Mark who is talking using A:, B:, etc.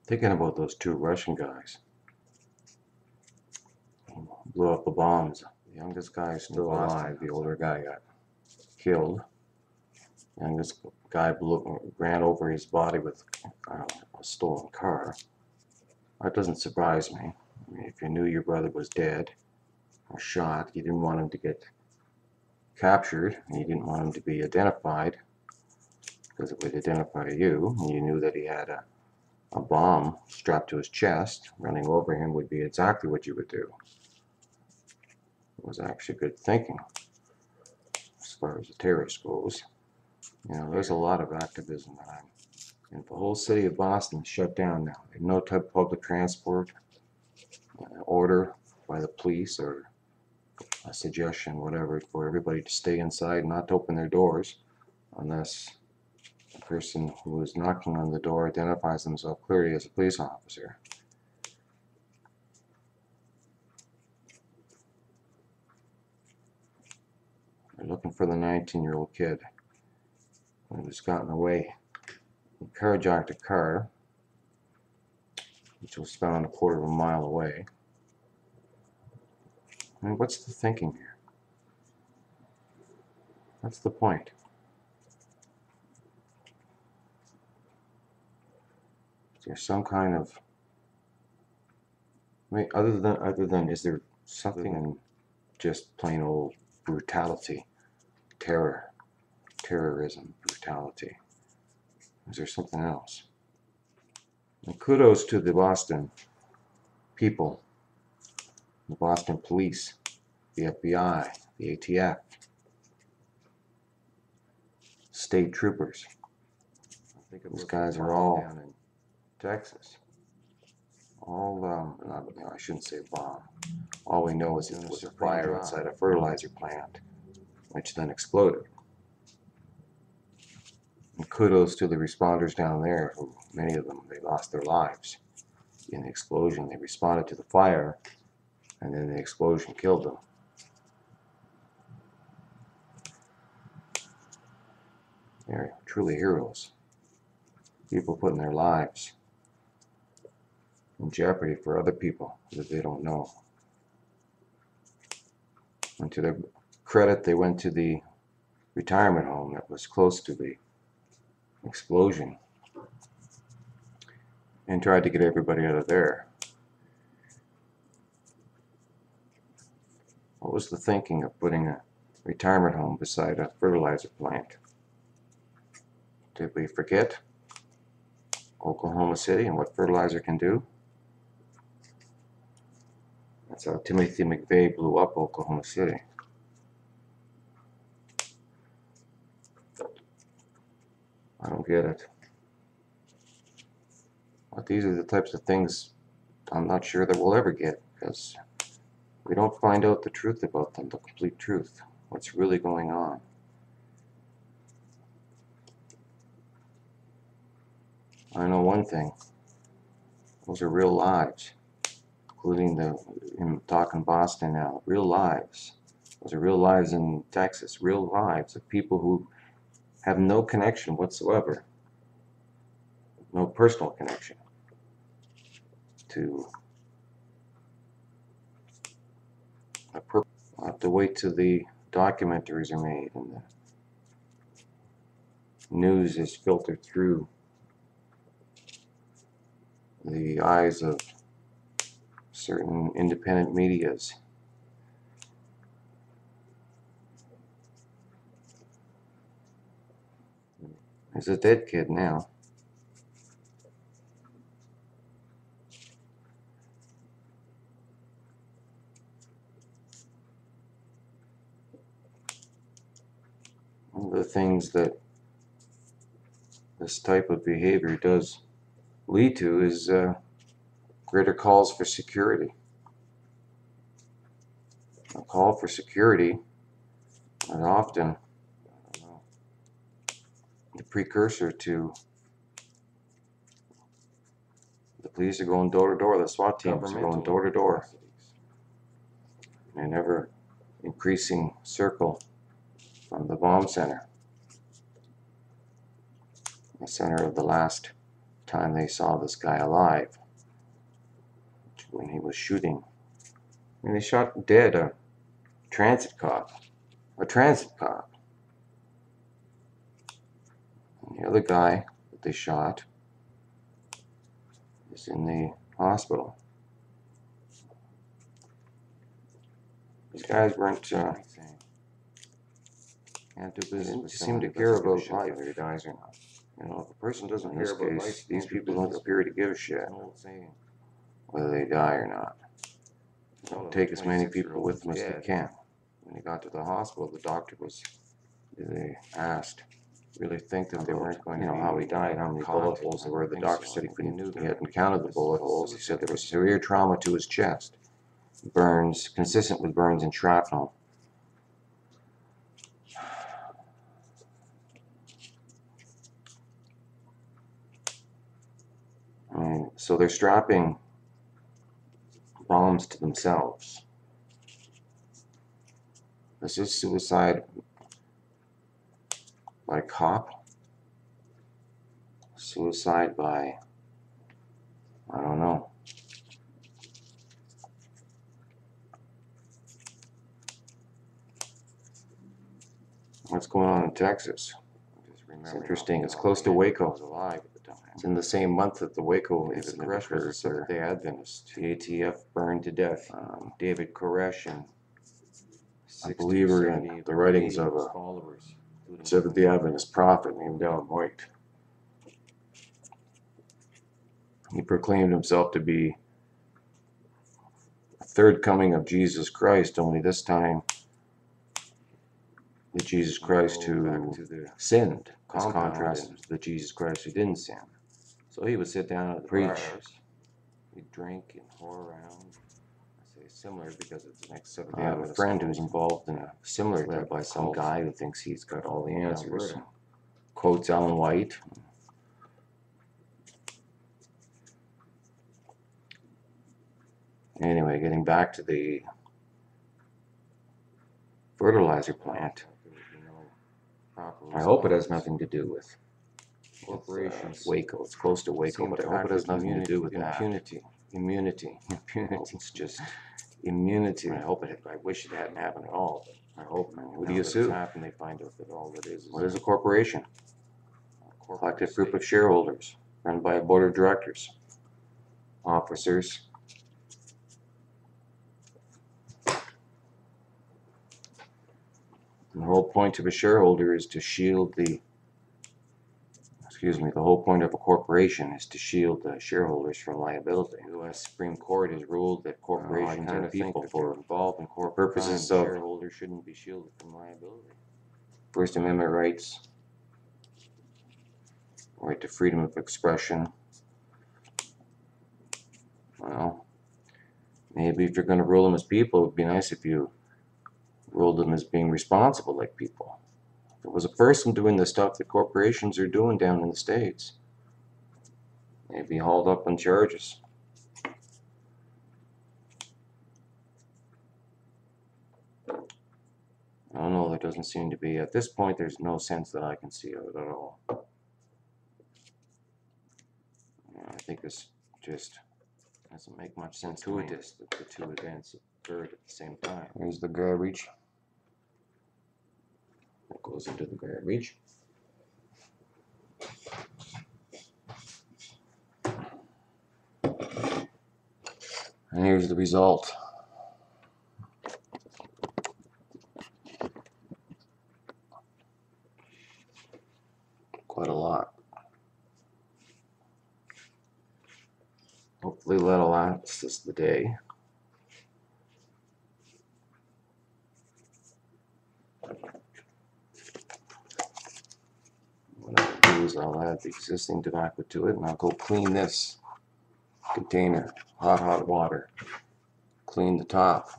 A: Thinking about those two Russian guys who blew up the bombs. The youngest guy is still alive. The older guy got killed. The youngest guy ran over his body with a stolen car. That doesn't surprise me. I mean, if you knew your brother was dead or shot, you didn't want him to get captured, and you didn't want him to be identified because it would identify you, and you knew that he had a bomb strapped to his chest. Running over him would be exactly what you would do. It was actually good thinking as far as the terrorist goes. You know, there's a lot of activism that and the whole city of Boston is shut down now. There's no type of public transport, order by the police or a suggestion, whatever, for everybody to stay inside and not to open their doors unless the person who is knocking on the door identifies himself clearly as a police officer. They're looking for the 19-year-old kid who has gotten away. He carjacked a car, which was found a quarter of a mile away. I mean, what's the thinking here? What's the point? Is there some kind of, I mean, other than is there something in just plain old brutality, terrorism, brutality? Is there something else? And kudos to the Boston people, the Boston police, the FBI, the ATF, state troopers. I think these guys are all down in Texas. All, I shouldn't say bomb. All we know is it was a fire inside a fertilizer plant, which then exploded. And kudos to the responders down there, who, many of them, they lost their lives in the explosion. They responded to the fire, and then the explosion killed them. They're truly heroes. People putting their lives in jeopardy for other people that they don't know. And to their credit, they went to the retirement home that was close to the explosion and tried to get everybody out of there. What was the thinking of putting a retirement home beside a fertilizer plant? Did we forget Oklahoma City and what fertilizer can do? That's how Timothy McVeigh blew up Oklahoma City. I don't get it. But these are the types of things I'm not sure that we'll ever get, because we don't find out the truth about them, the complete truth, what's really going on. I know one thing, those are real lives, including in talking Boston now, real lives. Those are real lives in Texas, real lives of people who have no connection whatsoever, no personal connection to a purpose. I'll have to wait till the documentaries are made and the news is filtered through the eyes of certain independent medias. There's a dead kid now. One of the things that this type of behavior does lead to is greater calls for security. A call for security is often the precursor to the police are going door to door, the SWAT teams are going door to door in an ever increasing circle from the bomb center, the center of the last time they saw this guy alive, when he was shooting. And they shot dead a transit cop. And the other guy that they shot is in the hospital. These guys weren't can't do business. Didn't seem to care about life, whether he dies or not. You know, if a person doesn't care about life, these people don't appear to give a shit whether they die or not. They'll take as many people with them as they can. When he got to the hospital, the doctor was, they asked, really think that they weren't going to, how he died, how many bullet holes there were. The doctor said he hadn't counted the bullet holes. He said there was severe trauma to his chest, burns, consistent with burns and shrapnel. So they're strapping bombs to themselves. This is suicide by cop, suicide by, I don't know. What's going on in Texas? It's interesting. It's close to Waco. It's in the same month that the Waco is the precursor. The Adventist. The ATF burned to death David Koresh, and a believer in the writings of a Seventh-day Adventist prophet named Ellen White. He proclaimed himself to be a third coming of Jesus Christ, only this time the Jesus Christ who sinned, as contrasted to the Jesus Christ who didn't sin. So he would sit down at the bars, he'd drink and whore around. I say similar because it's the next Seventh-day Adventist. I have a friend who's involved in a similar led by some guy who thinks he's got all the answers. Quotes Ellen White. Anyway, getting back to the fertilizer plant. I hope it has nothing to do with corporations. Waco. It's close to Waco, but I hope it has nothing to do with that. Immunity. It's just immunity. I wish it hadn't happened at all. But I hope. Who do you sue? They find out that all it is. What is a corporation? A collective group of shareholders run by a board of directors, officers. And the whole point of a shareholder is to shield the whole point of a corporation is to shield the shareholders from liability. The U.S. Supreme Court has ruled that corporations are people for involved in corporate purposes of shareholders shouldn't be shielded from liability. First Amendment rights, right to freedom of expression. Well, maybe if you're going to rule them as people, it would be nice if you ruled them as being responsible like people. If it was a person doing the stuff that corporations are doing down in the States, they'd be hauled up on charges. I don't know, there doesn't seem to be, at this point, there's no sense that I can see of it at all. I think this just doesn't make much sense to it, that the two events occurred at the same time. Here's the garbage. That goes into the garbage. And here's the result. Quite a lot. Hopefully that'll last us the day. What I'll do is I'll add the existing tobacco to it, and I'll go clean this container, hot water. Clean the top.